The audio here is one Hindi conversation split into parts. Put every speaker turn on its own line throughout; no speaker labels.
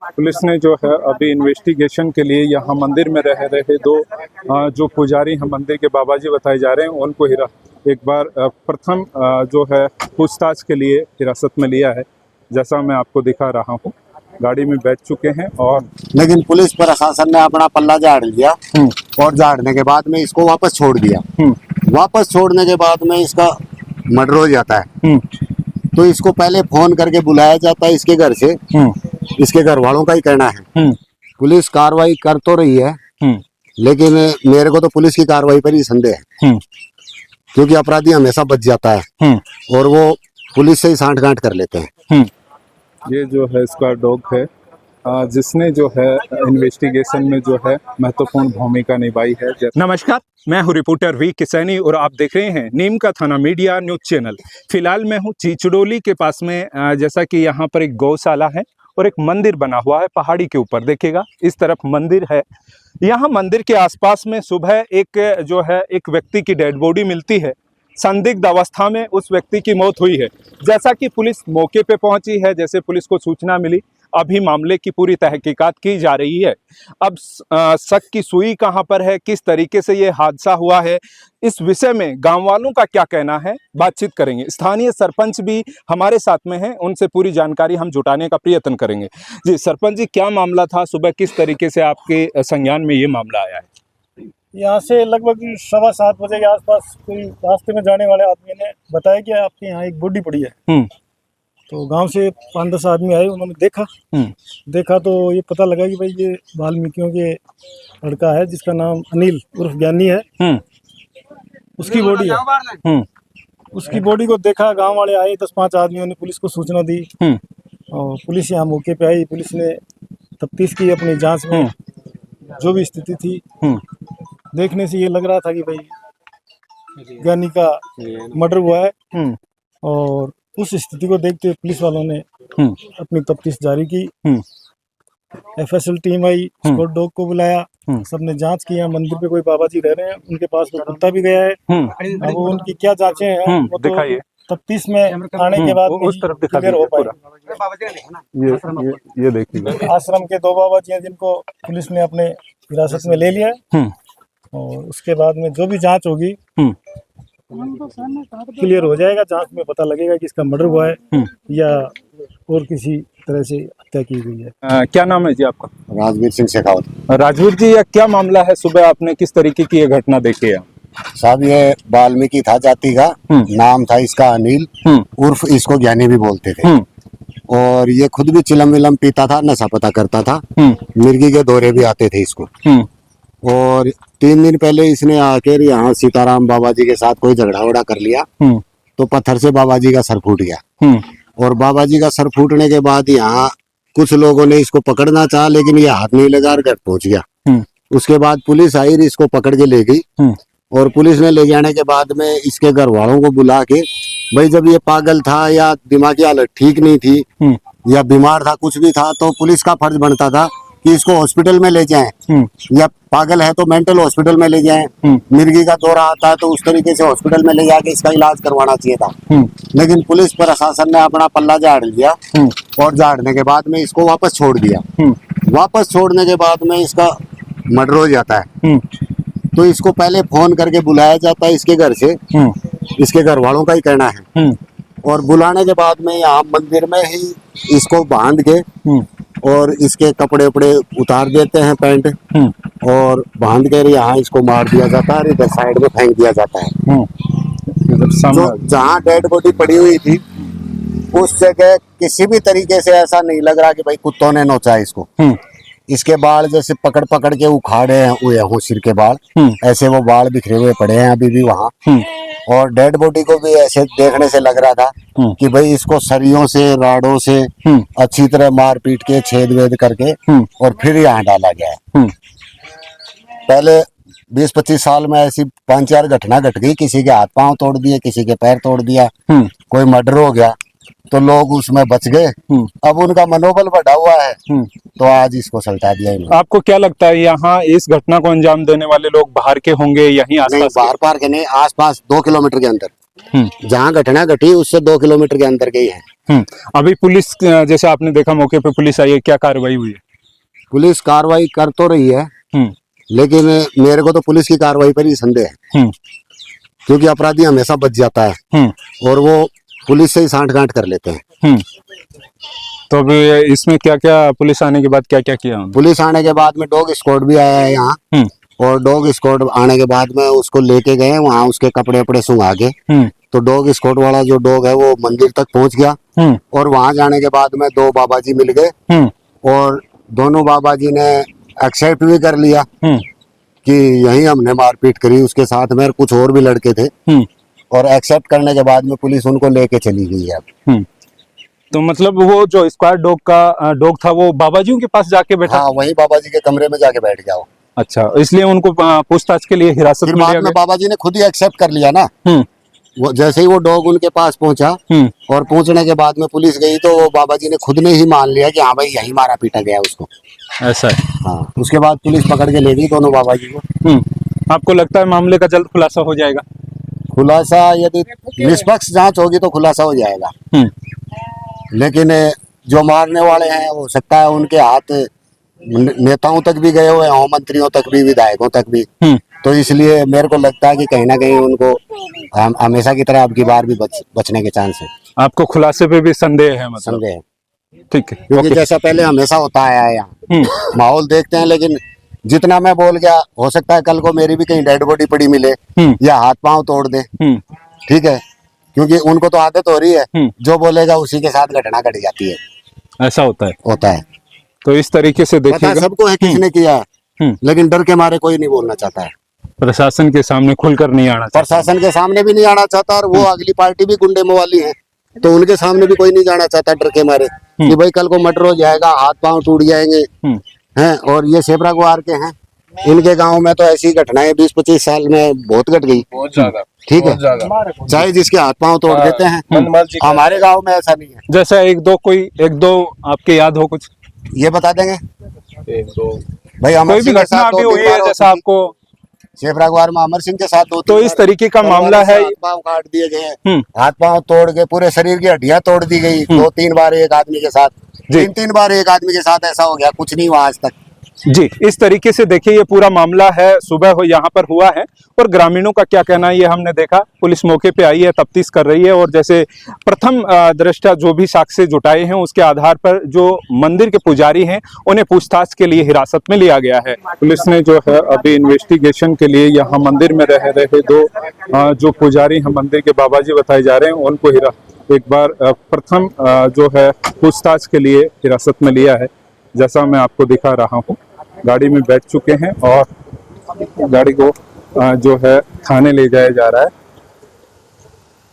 पुलिस ने जो है अभी इन्वेस्टिगेशन के लिए यहाँ मंदिर में रह रहे दो जो पुजारी हैं मंदिर के बाबा जी बताए जा रहे हैं, उनको एक बार प्रथम जो है पूछताछ के लिए हिरासत में लिया है। जैसा मैं आपको दिखा रहा हूँ, गाड़ी में बैठ चुके हैं और
लेकिन पुलिस प्रशासन ने अपना पल्ला झाड़ लिया और झाड़ने के बाद में इसको वापस छोड़ दिया। वापस छोड़ने के बाद में इसका मर्डर हो जाता है। तो इसको पहले फोन करके बुलाया जाता है इसके घर से, इसके घर वालों का ही कहना है। पुलिस कार्रवाई कर तो रही है, लेकिन मेरे को तो पुलिस की कार्रवाई पर ही संदेह है, क्योंकि अपराधी हमेशा बच जाता है और वो पुलिस से ही सांठ-गांठ कर लेते हैं।
ये जो है इसका डॉग है जिसने जो है इन्वेस्टिगेशन में जो है महत्वपूर्ण भूमिका निभाई है। नमस्कार, मैं हूं रिपोर्टर वी किसैनी और आप देख रहे हैं नीम का थाना मीडिया न्यूज चैनल। फिलहाल मैं हूं चिचड़ोली के पास में, जैसा कि यहां पर एक गौशाला है और एक मंदिर बना हुआ है पहाड़ी के ऊपर। देखिएगा इस तरफ मंदिर है। यहाँ मंदिर के आसपास में सुबह एक व्यक्ति की डेड बॉडी मिलती है। संदिग्ध अवस्था में उस व्यक्ति की मौत हुई है। जैसा कि पुलिस मौके पे पहुंची है, जैसे पुलिस को सूचना मिली, अभी मामले की पूरी तहकीकात की जा रही है। अब शक की सुई कहां पर है, किस तरीके से ये हादसा हुआ है, इस विषय में गांव वालों का क्या कहना है, बातचीत करेंगे। स्थानीय सरपंच भी हमारे साथ में हैं, उनसे पूरी जानकारी हम जुटाने का प्रयत्न करेंगे। जी सरपंच जी, क्या मामला था सुबह, किस तरीके से आपके संज्ञान में ये मामला आया है?
यहाँ से लगभग 7:15 बजे के आसपास कोई रास्ते में जाने वाले आदमी ने बताया कि आपके यहाँ एक बॉडी पड़ी है। तो गांव से 5-10 आदमी आए, उन्होंने देखा तो ये पता लगा कि भाई ये वाल्मीकियों के लड़का है जिसका नाम अनिल उर्फ ज्ञानी है। उसकी बॉडी है। उसकी बॉडी को देखा, गांव वाले आए 10-5 आदमियों ने पुलिस को सूचना दी और पुलिस यहाँ मौके पे आई। पुलिस ने तफ्तीश की अपनी जांच में, जो भी स्थिति थी देखने से ये लग रहा था कि भाई ज्ञानी का मर्डर हुआ है। और उस स्थिति को देखते हुए पुलिस वालों ने अपनी तफ्तीश जारी की। एफएसएल टीम आई, स्क्वाड डॉग को बुलाया, सबने जांच की। यहाँ मंदिर पे कोई बाबा जी रह रहे हैं, उनके पास तो कुत्ता भी गया है। अब उनकी क्या जांचें हैं वो तो तफ्तीश में आने के बाद क्लियर हो पाएगी।
ये देखिए
आश्रम के 2 बाबा जी हैं जिनको पुलिस ने अपने हिरासत में ले लिया है और उसके बाद में जो भी जांच होगी क्लियर हो जाएगा। जांच में पता लगेगा कि इसका मर्डर हुआ है या और किसी तरह से हत्या की गई है।
क्या नाम है जी आपका?
राजवीर सिंह शेखावत।
राजवीर जी, यह क्या मामला है? सुबह आपने किस तरीके की ये घटना देखी है?
साहब ये वाल्मीकि था जाति का, नाम था इसका अनिल, उर्फ इसको ज्ञानी भी बोलते थे। और ये खुद भी चिलम विलम पीता था, नशा पता करता था, मिर्गी के दौरे भी आते थे इसको। और 3 दिन पहले इसने आकर यहाँ सीताराम बाबा जी के साथ कोई झगड़ा वगड़ा कर लिया, तो पत्थर से बाबा जी का सर फूट गया। और बाबा जी का सर फूटने के बाद यहाँ कुछ लोगों ने इसको पकड़ना चाहा, लेकिन ये हाथ नहीं लगा घर पहुंच गया। उसके बाद पुलिस आई, इसको पकड़ के ले गई। और पुलिस ने ले जाने के बाद में इसके घर वालों को बुला के, भाई जब ये पागल था या दिमागी हालत ठीक नहीं थी या बीमार था, कुछ भी था, तो पुलिस का फर्ज बनता था कि इसको हॉस्पिटल में ले जाएं, या पागल है तो मेंटल हॉस्पिटल में ले जाएं, मिर्गी का दौरा आता है तो उस तरीके से हॉस्पिटल में ले जाके इसका इलाज करवाना चाहिए था। लेकिन पुलिस प्रशासन ने अपना पल्ला झाड़ लिया और झाड़ने के बाद में इसको वापस छोड़ दिया। वापस छोड़ने के बाद में इसका मर्डर हो जाता है। तो इसको पहले फोन करके बुलाया जाता है इसके घर से, इसके घर वालों का ही कहना है। और बुलाने के बाद में यहाँ मंदिर में ही इसको बांध के और इसके कपड़े उपड़े उतार देते हैं, पैंट, और बांध कर यहाँ इसको मार दिया जाता है। इधर साइड में फेंक दिया जाता है। जो जहाँ डेड बॉडी पड़ी हुई थी उस जगह किसी भी तरीके से ऐसा नहीं लग रहा कि भाई कुत्तों ने नोचा इसको। इसके बाल जैसे पकड़ पकड़ के उखाड़े हुए हैं, सिर के बाल, ऐसे वो बाल बिखरे हुए पड़े हैं अभी भी वहाँ। और डेड बॉडी को भी ऐसे देखने से लग रहा था कि भाई इसको सरियों से, राडों से अच्छी तरह मार पीट के, छेद वेद करके और फिर यहाँ डाला गया है। पहले 20-25 साल में ऐसी 5-4 घटना घट गई, किसी के हाथ पांव तोड़ दिए, किसी के पैर तोड़ दिया, कोई मर्डर हो गया तो लोग उसमें बच गए। अब उनका मनोबल बढ़ा हुआ है तो आज इसको सल्टा दिया इन्होंने।
आपको क्या लगता है यहाँ इस घटना को अंजाम देने वाले लोग बाहर के होंगे, यहीं आसपास?
नहीं, बाहर के नहीं, आसपास 2 किलोमीटर के अंदर। जहाँ घटना घटी उससे 2 किलोमीटर के अंदर गई है।
अभी पुलिस जैसे आपने देखा मौके पे पुलिस आई है, क्या कार्रवाई हुई है?
पुलिस कार्रवाई कर तो रही है, लेकिन मेरे को तो पुलिस की कार्रवाई पर ही संदेह है, क्योंकि अपराधी हमेशा बच जाता है और वो पुलिस से ही सांठ-गांठ कर लेते हैं।
तो अभी इसमें क्या क्या पुलिस आने के बाद क्या क्या किया उन्होंने?
पुलिस आने के बाद में डॉग स्क्वाड भी आया है यहाँ, और डॉग स्क्वाड आने के बाद में उसको लेके गए वहाँ, उसके कपड़े वपड़े सुंघा के, तो डॉग स्क्वाड वाला जो डॉग है वो मंदिर तक पहुंच गया, और वहां जाने के बाद में 2 बाबा जी मिल गए, और दोनों बाबा जी ने एक्सेप्ट भी कर लिया कि यही हमने मारपीट करी, उसके साथ में कुछ और भी लड़के थे, और एक्सेप्ट करने के बाद में पुलिस उनको लेके चली गई है अब।
तो मतलब वो जो स्क्वाड डॉग था वो बाबाजियों के पास जाके बैठा?
हाँ, वही बाबा जी के कमरे में जाके बैठ गया वो।
अच्छा, इसलिए उनको पूछताछ के लिए हिरासत
फिर
में लिया
बाद में
गया?
बाबा जी ने खुद ही एक्सेप्ट कर लिया ना। वो जैसे ही वो डॉग उनके पास पहुंचा, और पहुंचने के बाद में पुलिस गई, तो वो बाबा जी ने खुद ने ही मान लिया कि हाँ भाई यही मारा पीटा गया उसको।
ऐसा है?
हाँ, उसके बाद पुलिस पकड़ के ले गई दोनों बाबा जी को।
आपको लगता है मामले का जल्द खुलासा हो जाएगा?
खुलासा यदि निष्पक्ष जांच होगी तो खुलासा हो जाएगा, लेकिन जो मारने वाले हैं हो सकता है उनके हाथ नेताओं तक भी गए हुए हों, मंत्रियों तक भी, विधायकों तक भी, तो इसलिए मेरे को लगता है कि कहीं ना कहीं उनको हमेशा की तरह अब की बार भी बचने के चांस है।
आपको खुलासे पे भी संदेह है मतलब?
संदेह है,
ठीक है,
क्योंकि जैसा पहले हमेशा होता आया है यहाँ, माहौल देखते हैं, लेकिन जितना मैं बोल गया, हो सकता है कल को मेरी भी कहीं डेड बॉडी पड़ी मिले या हाथ पांव तोड़ दे, ठीक है, क्योंकि उनको तो आदत हो रही है, जो बोलेगा उसी के साथ घटना घट जाती है।
ऐसा होता है। तो इस तरीके से
पता
देखिएगा,
सबको है किसने किया है, लेकिन डर के मारे कोई नहीं बोलना चाहता है,
प्रशासन के सामने खुलकर नहीं आना चाहता।
प्रशासन के सामने भी नहीं आना चाहता, और वो अगली पार्टी भी गुंडे मवाली है, तो उनके सामने भी कोई नहीं जाना चाहता डर के मारे कि भाई कल को मर्डर हो जाएगा, हाथ पांव टूट जाएंगे हैं। और ये सेबरा गुआर के हैं, इनके गांव में तो ऐसी घटनाएं 20-25 साल में बहुत घट गई,
बहुत ज्यादा,
ठीक है, चाहे जिसके हाथ पांव तोड़ देते हैं। हमारे गांव में ऐसा नहीं है।
जैसा एक दो आपके याद हो कुछ?
ये बता देंगे
1-2
भाई।
कोई भी घटना अभी हुई है जैसा आपको?
सेबरा गुआर में अमर सिंह के साथ 2-3
तो इस तरीके का मामला है,
हाथ पांव काट दिए गए, हाथ पांव तोड़ के पूरे शरीर की हड्डियां तोड़ दी गई 2-3 बार एक आदमी के साथ, 3-3 बार एक आदमी के साथ ऐसा हो गया, कुछ नहीं हुआ आज तक।
जी, इस तरीके से देखिए ये पूरा मामला है, सुबह हो यहाँ पर हुआ है, और ग्रामीणों का क्या कहना है ये हमने देखा। पुलिस मौके पे आई है, तफ्तीश कर रही है, और जैसे प्रथम दृष्टया जो भी साक्ष्य जुटाए हैं उसके आधार पर जो मंदिर के पुजारी हैं उन्हें पूछताछ के लिए हिरासत में लिया गया है। पुलिस ने जो है अभी इन्वेस्टिगेशन के लिए यहाँ मंदिर में रह रहे 2 जो पुजारी हैं मंदिर के बाबा जी बताए जा रहे हैं, उनको एक बार प्रथम जो है पूछताछ के लिए हिरासत में लिया है। जैसा मैं आपको दिखा रहा हूँ, गाड़ी में बैठ चुके हैं और गाड़ी को जो है थाने ले जाया जा रहा है।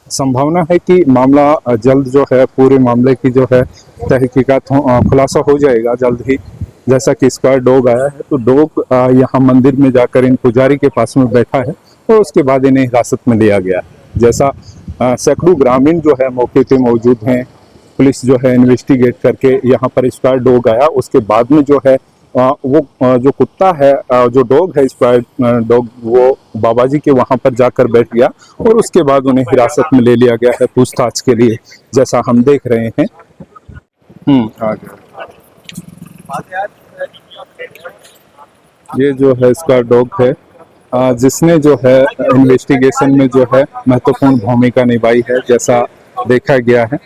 संभावना है कि मामला जल्द जो है पूरे मामले की जो है तहकीकात खुलासा हो जाएगा जल्द ही। जैसा कि स्क्वाड डॉग आया है, तो डॉग यहाँ मंदिर में जाकर इन पुजारी के पास में बैठा है और उसके बाद इन्हें हिरासत में लिया गया। जैसा सैकड़ों ग्रामीण जो है मौके पे मौजूद हैं, पुलिस जो है इन्वेस्टिगेट करके यहाँ पर स्क्वाड डॉग आया, उसके बाद में जो है वो जो कुत्ता है, जो डॉग है स्क्वाड डॉग, वो बाबा जी के वहाँ पर जाकर बैठ गया और उसके बाद उन्हें हिरासत में ले लिया गया है पूछताछ के लिए, जैसा हम देख रहे हैं। ये जो है स्क्वाड डॉग है जिसने जो है इन्वेस्टिगेशन में जो है महत्वपूर्ण भूमिका निभाई है, जैसा देखा गया है।